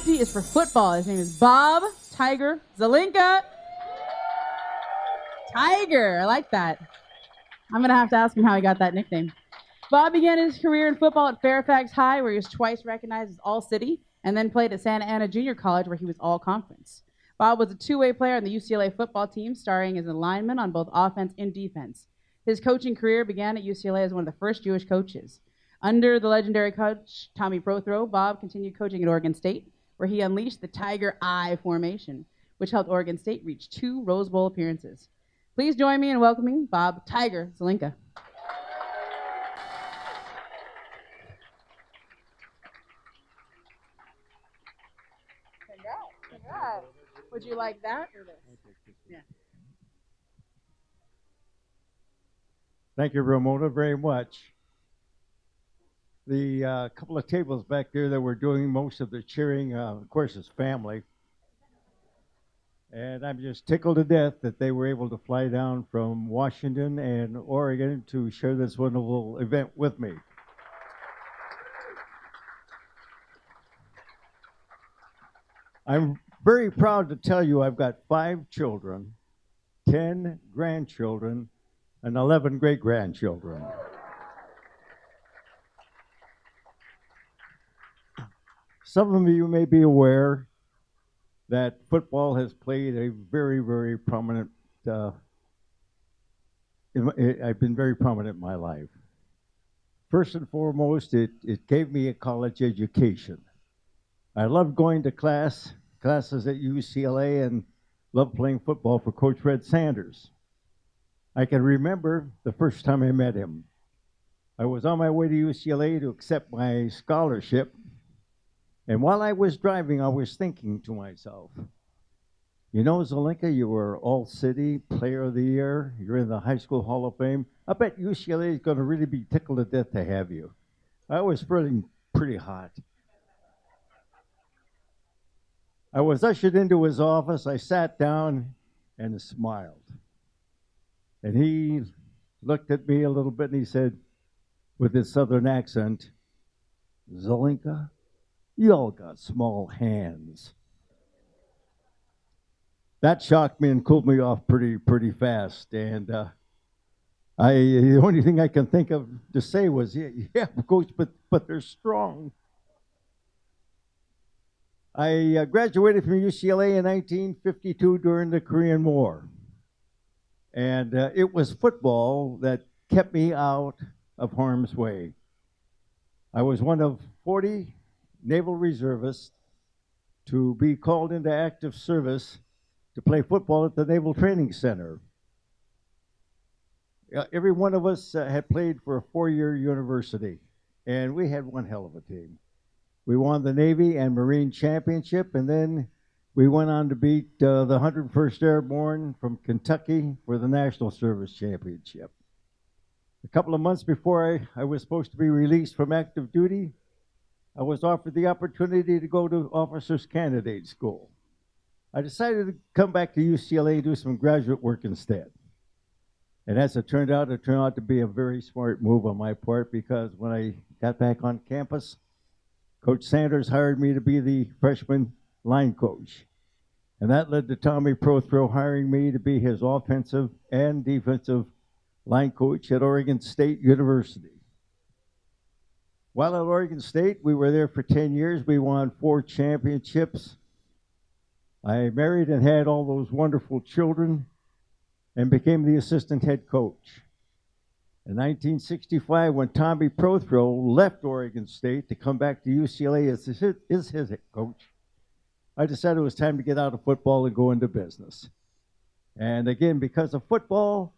inductee is for football. His name is Bob Tiger Zelinka. Tiger, I like that. I'm going to have to ask him how he got that nickname. Bob began his career in football at Fairfax High, where he was twice recognized as All-City, and then played at Santa Ana Junior College, where he was All-Conference. Bob was a two-way player on the UCLA football team, starring as a lineman on both offense and defense. His coaching career began at UCLA as one of the first Jewish coaches. Under the legendary coach Tommy Prothro, Bob continued coaching at Oregon State, where he unleashed the Tiger Eye formation, which helped Oregon State reach 2 Rose Bowl appearances. Please join me in welcoming Bob Tiger Zelinka. Congrats. Would you like that or this? Yeah. Thank you, Ramona, very much. The couple of tables back there that were doing most of the cheering, of course, is family. And I'm just tickled to death that they were able to fly down from Washington and Oregon to share this wonderful event with me. I'm very proud to tell you I've got 5 children, 10 grandchildren, and 11 great-grandchildren. Some of you may be aware that football has played a very, very prominent, I've been very prominent in my life. First and foremost, it gave me a college education. I loved going to classes at UCLA and loved playing football for Coach Red Sanders. I can remember the first time I met him. I was on my way to UCLA to accept my scholarship, and while I was driving, I was thinking to myself, you know, Zelinka, you were All-City Player of the Year. You're in the High School Hall of Fame. I bet UCLA is going to really be tickled to death to have you. I was feeling pretty hot. I was ushered into his office. I sat down and smiled. And he looked at me a little bit and he said, with his southern accent, Zelinka, you all got small hands. That shocked me and cooled me off pretty fast. And the only thing I can think of to say was, yeah, Coach, but they're strong. I graduated from UCLA in 1952 during the Korean War. And it was football that kept me out of harm's way. I was one of 40 naval reservists to be called into active service to play football at the Naval Training Center. Every one of us had played for a 4-year university, and we had one hell of a team. We won the Navy and Marine Championship, and then we went on to beat the 101st Airborne from Kentucky for the National Service Championship. A couple of months before I was supposed to be released from active duty, I was offered the opportunity to go to Officers Candidate School. I decided to come back to UCLA and do some graduate work instead. And as it turned out to be a very smart move on my part, because when I got back on campus, Coach Sanders hired me to be the freshman line coach. And that led to Tommy Prothro hiring me to be his offensive and defensive line coach at Oregon State University. While at Oregon State, we were there for 10 years. We won 4 championships. I married and had all those wonderful children and became the assistant head coach. In 1965, when Tommy Prothro left Oregon State to come back to UCLA as his head coach, I decided it was time to get out of football and go into business. And again, because of football,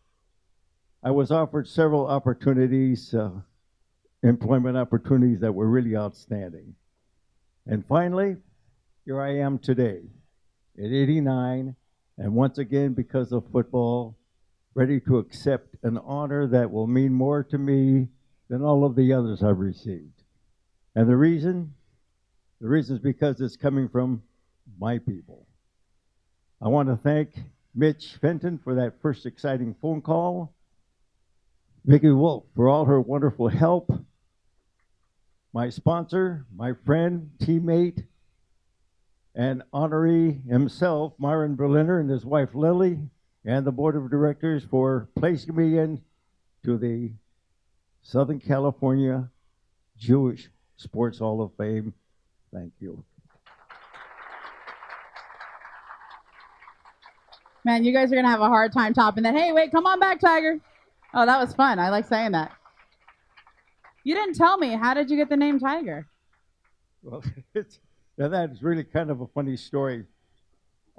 I was offered several opportunities, employment opportunities that were really outstanding. And finally, here I am today at 89, and once again, because of football, ready to accept an honor that will mean more to me than all of the others I've received. And the reason is because it's coming from my people. I want to thank Mitch Fenton for that first exciting phone call, Vicki Wolf for all her wonderful help, my sponsor, my friend, teammate, and honoree himself, Myron Berliner, and his wife Lily, and the board of directors for placing me in to the Southern California Jewish Sports Hall of Fame. Thank you. Man, you guys are going to have a hard time topping that. Hey, wait, come on back, Tiger. Oh, that was fun. I like saying that. You didn't tell me. How did you get the name Tiger? Well, that is really kind of a funny story.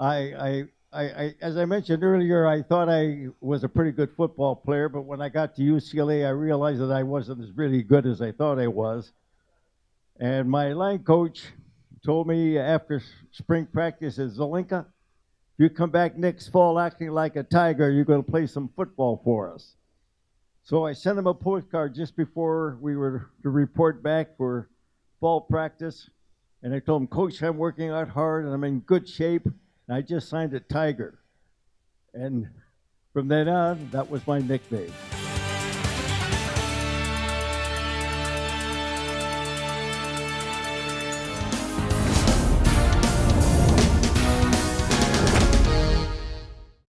As I mentioned earlier, I thought I was a pretty good football player, but when I got to UCLA, I realized that I wasn't as really good as I thought I was. And my line coach told me after spring practice at Zelinka, if you come back next fall acting like a Tiger, you're going to play some football for us. So I sent him a postcard just before we were to report back for fall practice. And I told him, Coach, I'm working out hard and I'm in good shape. And I just signed a Tiger. And from then on, that was my nickname.